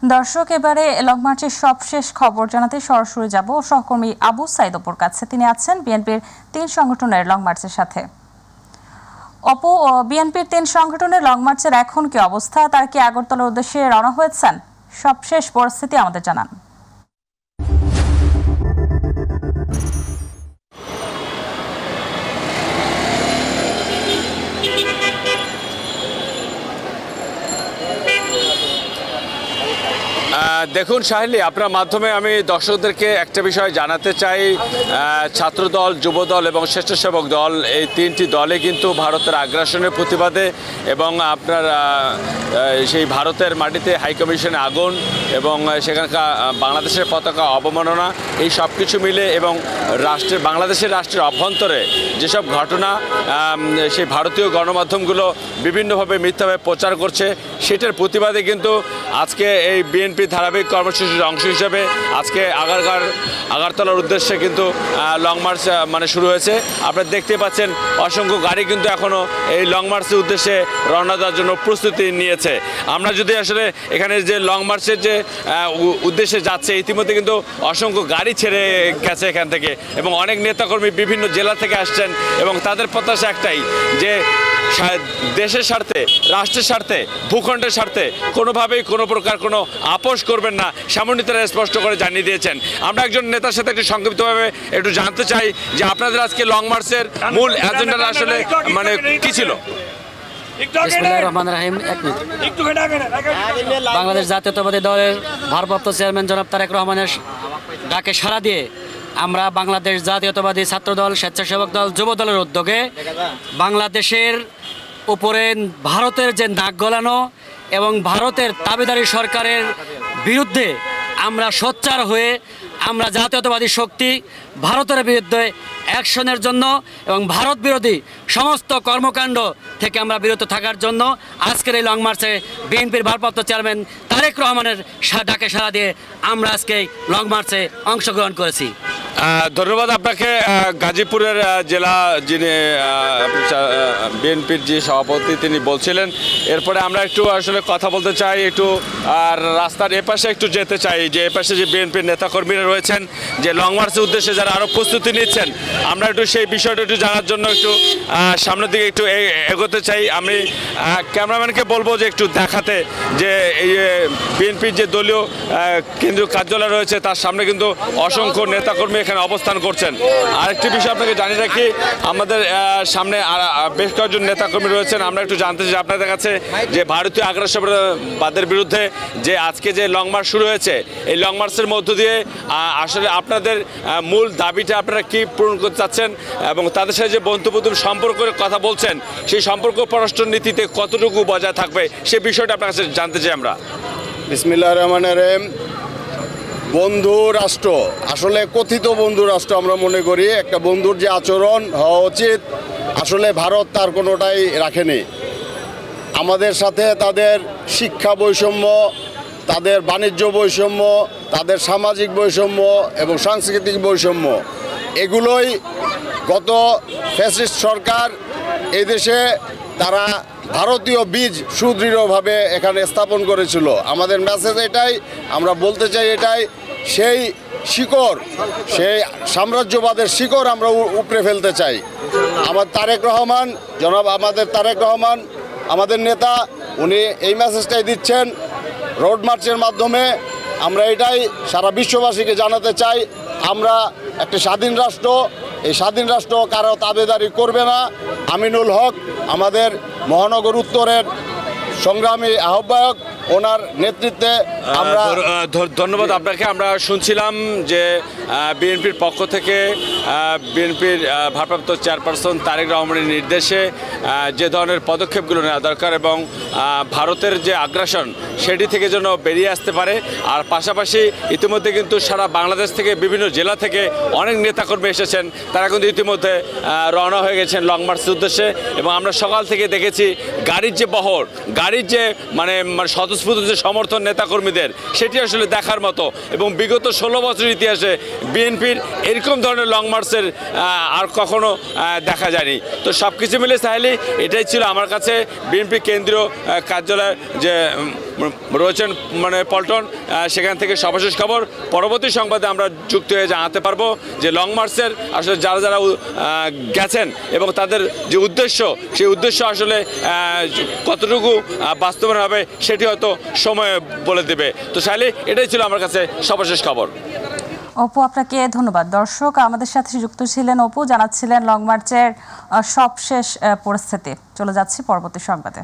দর্শক, এবারে লং মার্চের সবশেষ খবর জানাতে সরাসরি যাব সহকর্মী আবু সাইদ অপুর কাছে। তিনি আছেন বিএনপির ৩ সংগঠনের লং মার্চের সাথে। অপু, বিএনপির ৩ সংগঠনের লং মার্চের এখন কি অবস্থা? তার কি আগরতলার উদ্দেশ্যে রওনা হয়েছেন? সবশেষ পরিস্থিতি আমাদের জানান। দেখুন সাহেলি, আপনার মাধ্যমে আমি দর্শকদেরকে একটা বিষয় জানাতে চাই। ছাত্রদল, যুবদল এবং স্বেচ্ছাসেবক দল, এই 3টি দলে কিন্তু ভারতের আগ্রাসনের প্রতিবাদে এবং আপনার সেই ভারতের মাটিতে হাইকমিশনে আগুন এবং সেখানকার বাংলাদেশের পতাকা অবমাননা, এই সব কিছু মিলে এবং বাংলাদেশের রাষ্ট্রের অভ্যন্তরে যেসব ঘটনা সেই ভারতীয় গণমাধ্যমগুলো বিভিন্নভাবে মিথ্যাভাবে প্রচার করছে, সেটার প্রতিবাদে কিন্তু আজকে এই বিএনপি ধারাবাহিক কর্মসূচির অংশ হিসেবে আজকে আগারতলার উদ্দেশ্যে কিন্তু লং মার্চ শুরু হয়েছে। আপনারা দেখতে পাচ্ছেন অসংখ্য গাড়ি কিন্তু এখনও এই লং মার্চের উদ্দেশ্যে রওনা দেওয়ার জন্য প্রস্তুতি নিয়েছে। আমরা যদি আসলে এখানে যে লং মার্চের যে উদ্দেশ্যে যাচ্ছে, ইতিমধ্যে কিন্তু অসংখ্য গাড়ি ছেড়ে গেছে এখান থেকে এবং অনেক নেতাকর্মী বিভিন্ন জেলা থেকে আসছেন এবং তাদের প্রত্যাশা একটাই যে দেশের স্বার্থে, রাষ্ট্রের স্বার্থে, ভূখণ্ডের স্বার্থে কোনোভাবেই কোনো প্রকার কোনো আপোষ করবেন না, সামনে তারা স্পষ্ট করে জানিয়ে দিয়েছেন। আমরা একজন নেতার সাথে একটু সংক্ষিপ্তভাবে একটু জানতে চাই যে আপনাদের আজকে লং মার্চের মূল এজেন্ডা আসলে কি ছিল? বাংলাদেশ জাতীয়তাবাদী দলের ভারপ্রাপ্ত চেয়ারম্যান জনাব তারেক রহমানের ডাকে সাড়া দিয়ে আমরা বাংলাদেশ জাতীয়তাবাদী ছাত্রদল, স্বেচ্ছাসেবক দল, যুব দলের উদ্যোগে বাংলাদেশের উপরে ভারতের যে নাক গলানো এবং ভারতের দাবিদারী সরকারের বিরুদ্ধে আমরা সোচ্চার হয়ে আমরা জাতীয়তাবাদী শক্তি ভারতের বিরুদ্ধে অ্যাকশনের জন্য এবং ভারত বিরোধী সমস্ত কর্মকাণ্ড থেকে আমরা বিরত থাকার জন্য আজকের এই লং মার্চে বিএনপির ভারপ্রাপ্ত চেয়ারম্যান তারেক রহমানের ডাকে সাড়া দিয়ে আমরা আজকে লং মার্চে অংশগ্রহণ করেছি। ধন্যবাদ আপনাকে। গাজীপুরের জেলা যিনি বিএনপির যে সভাপতি তিনি বলছিলেন। এরপরে আমরা একটু আসলে কথা বলতে চাই, একটু রাস্তার এপাশে একটু যেতে চাই, যে এপাশে যে বিএনপির নেতাকর্মীরা রয়েছেন যে লং মার্চের উদ্দেশ্যে যারা আরও প্রস্তুতি নিচ্ছেন, আমরা একটু সেই বিষয়টা একটু জানার জন্য একটু সামনের দিকে একটু এগোতে চাই। আমি ক্যামেরাম্যানকে বলবো যে একটু দেখাতে যে এই বিএনপির যে দলীয় কেন্দ্রীয় কার্যালয় রয়েছে তার সামনে কিন্তু অসংখ্য নেতাকর্মী এখানে অবস্থান করছেন। আরেকটি বিষয় আপনাকে জানিয়ে রাখি, আমাদের সামনে বেশ কয়েকজন নেতাকর্মী রয়েছেন। আমরা একটু জানতে চাই আপনাদের কাছে যে ভারতীয় আগ্রাসনবাদের বিরুদ্ধে যে আজকে যে লং মার্চ শুরু হয়েছে, এই লং মার্চের মধ্য দিয়ে আসলে আপনাদের মূল দাবিটা আপনারা কি পূরণ করতে চাচ্ছেন এবং তাদের সাথে যে বন্ধুত্বপূর্ণ সম্পর্কের কথা বলছেন, সেই সম্পর্ক পররাষ্ট্র নীতিতে কতটুকু বজায় থাকবে সে বিষয়টা আপনার কাছে জানতে চাই আমরা। বিসমিল্লাহির রহমানির রহিম। বন্ধু রাষ্ট্র, আসলে কথিত বন্ধু রাষ্ট্র আমরা মনে করি একটা বন্ধুর যে আচরণ হওয়া উচিত, আসলে ভারত তার কোনোটাই রাখেনি। আমাদের সাথে তাদের শিক্ষা বৈষম্য, তাদের বাণিজ্য বৈষম্য, তাদের সামাজিক বৈষম্য এবং সাংস্কৃতিক বৈষম্য, এগুলোই গত ফ্যাসিস্ট সরকার এই দেশে তারা ভারতীয় বীজ সুদৃঢ়ভাবে এখানে স্থাপন করেছিল। আমাদের মেসেজ এটাই, আমরা বলতে চাই এটাই, সেই শিকড়, সেই সাম্রাজ্যবাদের শিকড় আমরা উপড়ে ফেলতে চাই। আমাদের তারেক রহমান আমাদের নেতা, উনি এই মেসেজটাই দিচ্ছেন রোড মার্চের মাধ্যমে। আমরা এটাই সারা বিশ্ববাসীকে জানাতে চাই, আমরা একটা স্বাধীন রাষ্ট্র, এই স্বাধীন রাষ্ট্র কারো তাবেদারি করবে না। আমিনুল হক আমাদের মহানগর উত্তরের সংগ্রামী আহ্বায়ক, ওনার নেতৃত্বে আমরা ধন্যবাদ আপনাকে। আমরা শুনছিলাম যে বিএনপির পক্ষ থেকে বিএনপির ভারপ্রাপ্ত চেয়ারপারসন তারেক রহমানের নির্দেশে যে ধরনের পদক্ষেপগুলো নেওয়া দরকার এবং ভারতের যে আগ্রাসন সেটি থেকে যেন বেরিয়ে আসতে পারে। আর পাশাপাশি ইতিমধ্যে কিন্তু সারা বাংলাদেশ থেকে বিভিন্ন জেলা থেকে অনেক নেতাকর্মী এসেছেন, তারা কিন্তু ইতিমধ্যে রওনা হয়ে গেছেন লং মার্চের উদ্দেশ্যে এবং আমরা সকাল থেকে দেখেছি গাড়ির যে বহর, গাড়ির যে মানে স্বতঃস্ফূর্ত যে সমর্থন নেতাকর্মীদের, সেটি আসলে দেখার মতো এবং বিগত 16 বছরের ইতিহাসে বিএনপির এরকম ধরনের লং মার্চের আর কখনো দেখা যায়নি। তো সব কিছু মিলে সাহেলি এটাই ছিল আমার কাছে বিএনপি কেন্দ্রীয় কার্যালয়ের যে রয়েছেন মানে পল্টন, সেখান থেকে সর্বশেষ খবর। পরবর্তী সংবাদে আমরা যুক্ত হয়ে জানাতে পারবো যে লং মার্চের আসলে যারা যারা গেছেন এবং তাদের যে উদ্দেশ্য, সেই উদ্দেশ্য আসলে কতটুকু বাস্তবায়ন হবে সেটি হয়তো সময় বলে দেবে। তো শাইলি, এটাই ছিল আমার কাছে সর্বশেষ খবর। অপু, আপনাকে ধন্যবাদ। দর্শক, আমাদের সাথে যুক্ত ছিলেন অপু, জানাচ্ছিলেন লং মার্চের সবশেষ পরিস্থিতি। চলে যাচ্ছি পরবর্তী সংবাদে।